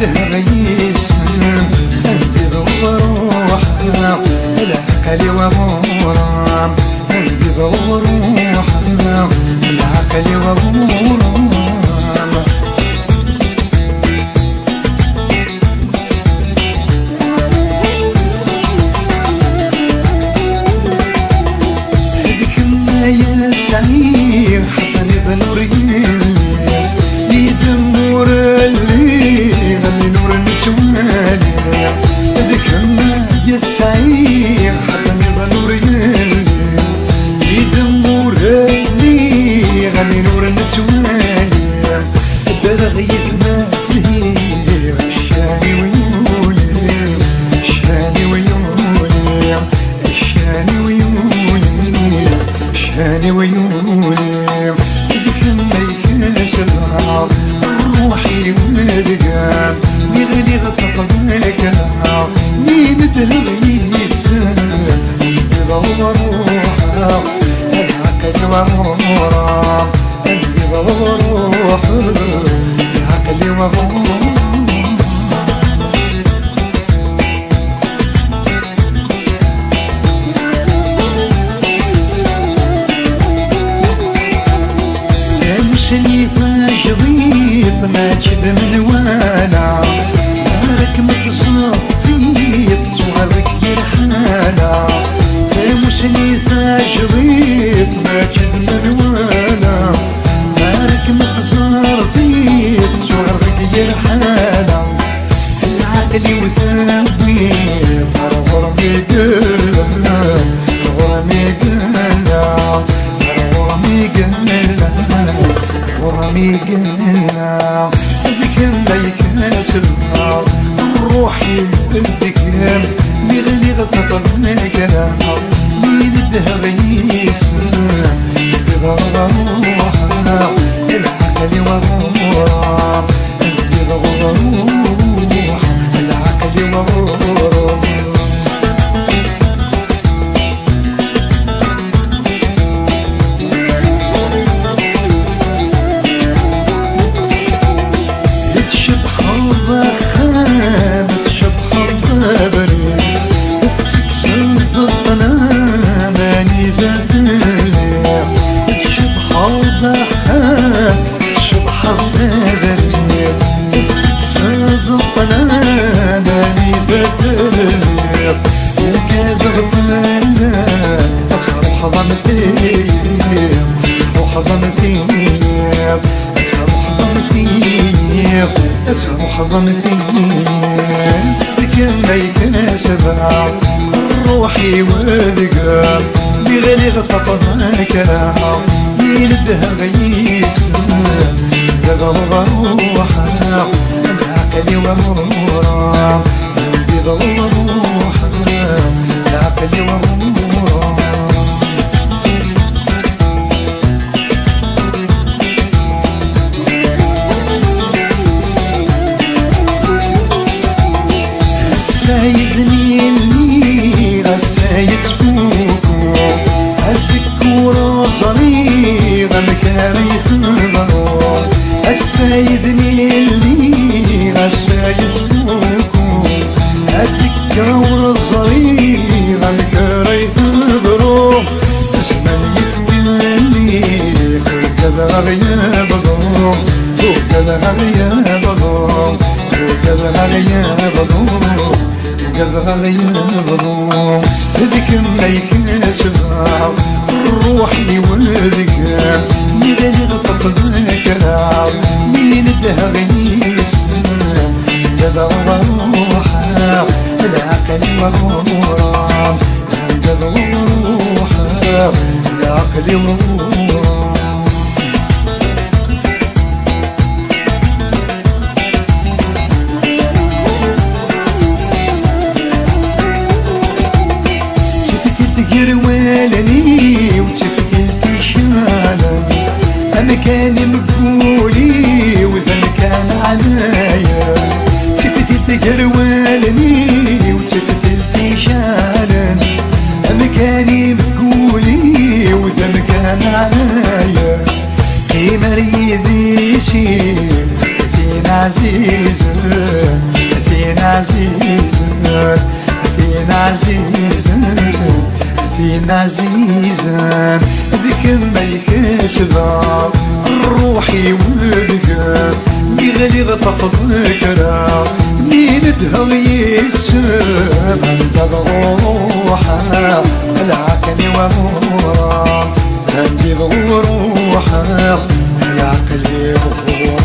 غيس عندي بروح العقل وغرام عندي بروح العقل وغرام يا سعير حطني ظنور يدمر اللي غني نور نتوالي ذكرنا يا سعير حطني ظنور يدمر اللي غني نور نتوالي درغيت ما سهير الشاني ويوني الشاني ويوني الشاني ويوني شاني ويوني ذكرنا يكسر روحي ودقام يغلي غطفك مين دهغيس بروح العقل وغرام عندي بروح العقل وغرام شريط ما جد من وانا مالك متصاب فيت صغرك يرحانا فمشني ذا شريط ما جد من وانا مالك متصاب فيت صغرك يرحانا العقل وثابت غرمي قلنا غرمي قلنا غرمي قلنا ورمي قلنا ذكرنا يكسر روحي بالذكر مغلي غطفك مين الدهغيس بروح العقل وغرام بروح العقل وغرام تروح ضمثيب ذكرنا يكسر روحي وذقام بغلي غطفك مين الدهغيس بروح العقل وغرام بروح العقل وغرام سايدني اللي غسايد فوقو السكورة صريغة مكاري ثغرو السايدني اللي غسايد فوقو السكورة صريغة مكاري ثغرو زمن يتقلي فوق ذا غياب ضوم فوق ذا غياب ضوم فوق ذا غياب ضوم قدر يظلم ذكرنا يكسر روحي وذكر مغلي غطفك مين الدهغيس بروح العقل وغرام بروح العقل وغرام يروالني وتفتلت شانا أما كان مقولي وذا كان عليا تفتلت يروالني وتفتلت شانا أما كان مقولي وذا كان عليا قيمة ريدي شي ثين عزيز عزيزة أثينا عزيزة أثينا عزيزة أثينا عزيزة ذيك ما يكسبها روحي وذكر بغلي غطف ذكرى مين دهر يسب عند بروحها العقل وغورا عندي بروحها العقل وغورا